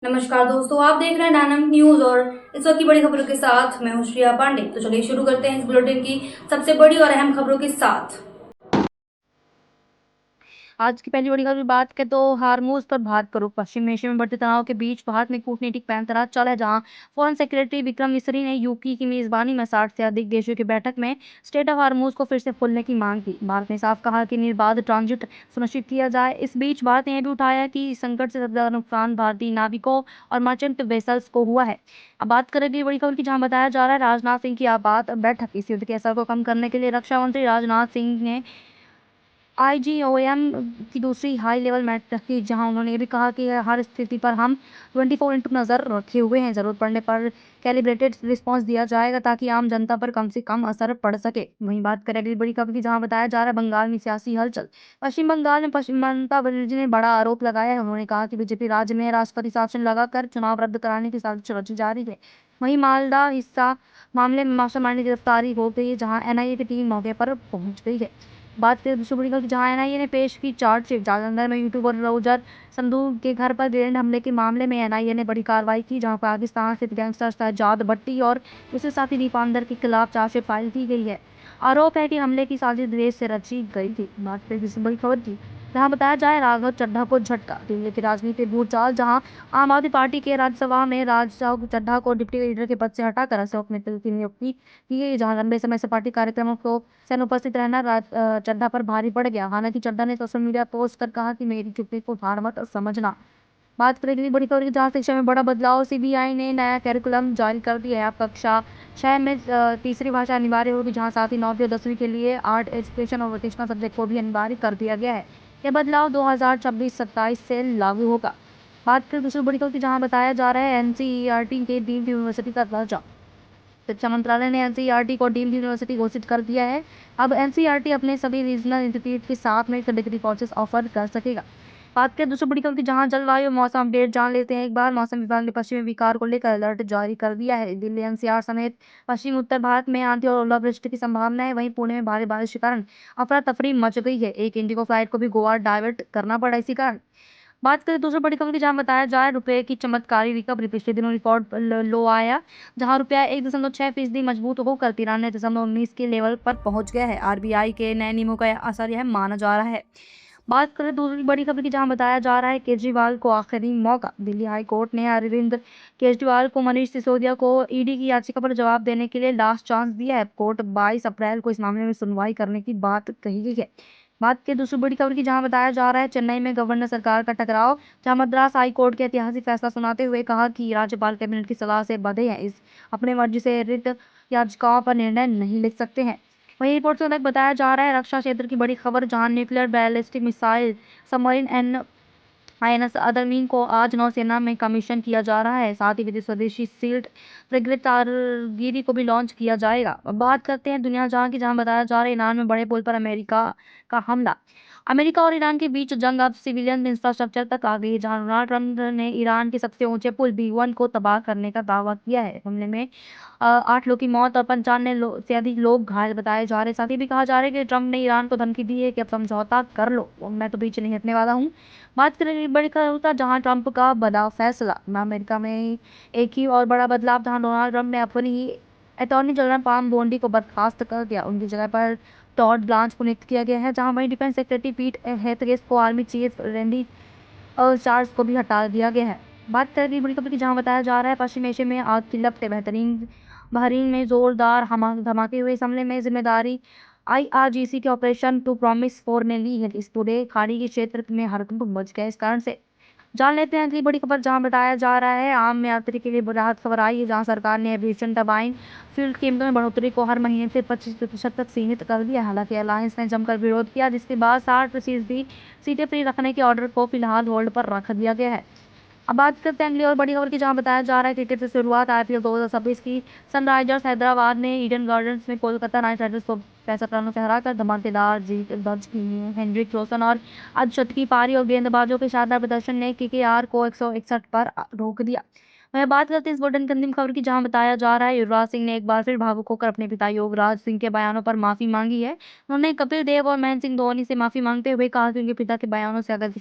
नमस्कार दोस्तों, आप देख रहे हैं डायनामिक न्यूज और इस वक्त की बड़ी खबरों के साथ मैं हूं श्रिया पांडे। तो चलिए शुरू करते हैं इस बुलेटिन की सबसे बड़ी और अहम खबरों के साथ। आज की पहली बड़ी खबर बात करें तो हार्मूज पर भारत का रुख। पश्चिम एशिया में बढ़ते तनाव के बीच भारत में कूटनीतिक पैंतरा चल है, जहां फॉरेन सेक्रेटरी विक्रम मिस्री ने यूके की मेजबानी में 60 से अधिक देशों की बैठक में स्टेट ऑफ हार्मूज को फिर से खोलने की मांग की। भारत ने साफ कहा कि निर्बाध ट्रांजिट सुनिश्चित किया जाए। इस बीच भारत ने यह भी उठाया कि इस संकट से सबसे ज्यादा नुकसान भारतीय नाविकों और मर्चेंट वेसल्स को हुआ है। अब बात करें अगली बड़ी खबर की, जहां बताया जा रहा है राजनाथ सिंह की आपात बैठक। इस युद्ध के असर को कम करने के लिए रक्षा मंत्री राजनाथ सिंह ने आईजीओएम की दूसरी हाई लेवल बैठक रखी, जहां उन्होंने ये भी कहा कि हर स्थिति पर हम 24 इंटू नजर रखे हुए हैं। जरूरत पड़ने पर कैलिब्रेटेड रिस्पांस दिया जाएगा ताकि आम जनता पर कम से कम असर पड़ सके। वहीं बात करें अगली बड़ी खबर की, जहां बताया जा रहा है बंगाल में सियासी हलचल। पश्चिम बंगाल में पश्चिम ममता बनर्जी ने बड़ा आरोप लगाया है। उन्होंने कहा कि बीजेपी राज्य में राष्ट्रपति शासन लगाकर चुनाव रद्द कराने की साजिश रची जा रही है। वहीं मालदा हिस्सा मामले में मास्टरमाइंड की गिरफ्तारी हो गई है, जहां एनआईए की टीम मौके पर पहुंच गई है। बात करें दूसरी बड़ी खबर की, जहां एनआईए ने पेश की चार्जशीट। जालंधर में यूट्यूबर रोजर संधू के घर पर ग्रेनेड हमले के मामले में एनआईए ने बड़ी कार्रवाई की, जहां पाकिस्तान स्थित गैंगस्टर शहजाद भट्टी और उसके साथी दीपांदर के खिलाफ चार्जशीट फाइल की गई है। आरोप है कि हमले की साजिश देश से रची गई थी। बात करें दूसरी बड़ी खबर की, जहां बताया जाए राघव चड्ढा को झटका। दिल्ली की राजनीति भूचाल, जहां आम आदमी पार्टी के राज्यसभा में राघव चड्ढा को डिप्टी लीडर के पद से हटाकर अशोक मित्तल की नियुक्ति की गई, जहां लंबे समय से पार्टी कार्यक्रमों को से अनुपस्थित रहना चड्ढा पर भारी पड़ गया। हालांकि चड्ढा ने सोशल मीडिया पोस्ट कर कहा कि मेरी चुप्पी को हार मत समझना। बात करें अगली बड़ी खबर की, जहां शिक्षा में बड़ा बदलाव। सीबीआई ने नया करिकुलम जारी कर दिया है। अब कक्षा 6 में तीसरी भाषा अनिवार्य होगी, जहां साथ ही 9वीं और 10वीं के लिए आर्ट एजुकेशन और वोकेशनल सब्जेक्ट को भी अनिवार्य कर दिया गया है। यह बदलाव 2026-27 से लागू होगा। बात करें दूसरी बड़ी खबर की, जहां बताया जा रहा है एनसीईआरटी के डीम्ड यूनिवर्सिटी का दर्जा। शिक्षा मंत्रालय ने एनसीईआरटी को डीम्ड यूनिवर्सिटी घोषित कर दिया है। अब एनसीईआरटी अपने सभी रीजनल इंस्टीट्यूट के साथ में डिग्री कोर्सेज ऑफर कर सकेगा। बात करें दूसरी बड़ी खबर की, जहां जलवायु मौसम अपडेट जान लेते हैं एक बार। मौसम विभाग ने पश्चिमी विकार को लेकर अलर्ट जारी कर दिया है। दिल्ली एनसीआर समेत पश्चिमी उत्तर भारत में आंधी और ओलावृष्टि की संभावना है। वहीं पुणे में भारी बारिश के कारण अफरा तफरी मच गई है। एक इंडिगो फ्लाइट को भी गोवा डाइवर्ट करना पड़ा इसी कारण। बात करें दूसरी बड़ी खबर की, जहां बताया जाए रुपए की चमत्कारी रिकवरी। पिछले दिनों रिकॉर्ड लो आया, जहां रुपया 1.6% मजबूत होकर 93.19 के लेवल पर पहुंच गया है। आरबीआई के नए नियमों का असर यह माना जा रहा है। बात करें दूसरी बड़ी खबर की, जहां बताया जा रहा है केजरीवाल को आखिरी मौका। दिल्ली हाई कोर्ट ने अरविंद केजरीवाल को मनीष सिसोदिया को ईडी की याचिका पर जवाब देने के लिए लास्ट चांस दिया है। कोर्ट 22 अप्रैल को इस मामले में सुनवाई करने की बात कही गई है। बात की दूसरी बड़ी खबर की, जहां बताया जा रहा है चेन्नई में गवर्नर सरकार का टकराव। जहां मद्रास हाई कोर्ट के ऐतिहासिक फैसला सुनाते हुए कहा कि राज्यपाल कैबिनेट की सलाह से बंधे हैं, इस अपने मर्जी से रिट याचिकाओं पर निर्णय नहीं लिख सकते हैं। वहीं रिपोर्ट से अलग बताया जा रहा है रक्षा क्षेत्र की बड़ी खबर, जहां न्यूक्लियर बैलिस्टिक मिसाइल सबमरीन एन आईएनएस अदरमीन को आज नौसेना में कमीशन किया जा रहा है। साथ ही विदेश स्वदेशी सील्ड फ्रिगेट तारगिरी को भी लॉन्च किया जाएगा। अब बात करते हैं दुनिया जहां की, जहां बताया जा रहा है ईरान में बड़े पुल पर अमेरिका का हमला। अमेरिका और ईरान के बीच जंग अब सिविलियन इंफ्रास्ट्रक्चर तक आ गई है, जहां डोनाल्ड ट्रंप ने ईरान के सबसे ऊंचे पुल B1 को तबाह करने का दावा किया है। हमले में 8 लोगों की मौत और 95 से अधिक लोग घायल बताए जा रहे हैं। साथ ही भी कहा जा रहा है कि ट्रंप ने ईरान को धमकी दी है कि अब समझौता कर लो, मैं तो पीछे नहीं हटने वाला हूँ। बात करें बड़ी खबर का, जहां ट्रंप का बड़ा फैसला। अमेरिका में एक ही और बड़ा बदलाव, जहां डोनाल्ड ट्रंप ने अपनी अटॉर्नी जनरल पाम बोंडी को बर्खास्त कर दिया। उनकी जगह पर टॉड ब्लांच को नियुक्त किया गया है, जहां वहीं डिफेंस सेक्रेटरी पीट हेगसेस को आर्मी चीफ रैंडी चार्ल्स को भी हटा दिया गया है। बात करें बड़ी खबर की, जहां बताया जा रहा है पश्चिम एशिया में आग की लपटें। बहरीन में जोरदार धमाके हुए इस हमले में जिम्मेदारी आईआरजीसी के ऑपरेशन टू प्रॉमिस 4 ने ली है। इस पूरे खाड़ी के क्षेत्र में हड़कंप मच गया इस कारण से। जान लेते हैं अगली बड़ी खबर, जहां बताया जा रहा है आम यात्री के लिए राहत खबर आई है, जहां सरकार ने एविएशन टरबाइन फ्यूल कीमतों में बढ़ोतरी को हर महीने से 25% तक सीमित कर दिया। हालांकि अलायंस ने जमकर विरोध किया, जिसके बाद 60% सीटें फ्री रखने के ऑर्डर को फिलहाल होल्ड पर रख दिया गया है। अब बात करते हैं अगली और बड़ी खबर की, जहां बताया जा रहा है क्रिकेट से शुरुआत आईपीएल 2026 की। सनराइजर्स हैदराबाद ने ईडन गार्डन्स में कोलकाता नाइट राइडर्स को 65 रनों से हराकर धमाकेदार जीत दर्ज की है। हेनरिक रोशन और अर्धशतक की पारी और गेंदबाजों के शानदार प्रदर्शन ने केकेआर को 161 पर रोक दिया। वह बात करते हैं इस बुलेटिन की अंतिम खबर की, जहां बताया जा रहा है युवराज सिंह ने एक बार फिर भावुक होकर अपने पिता युवराज सिंह के बयानों पर माफी मांगी है। उन्होंने कपिल देव और महेंद्र सिंह धोनी से माफी मांगते हुए कहा कि उनके पिता के बयानों से अगर किसी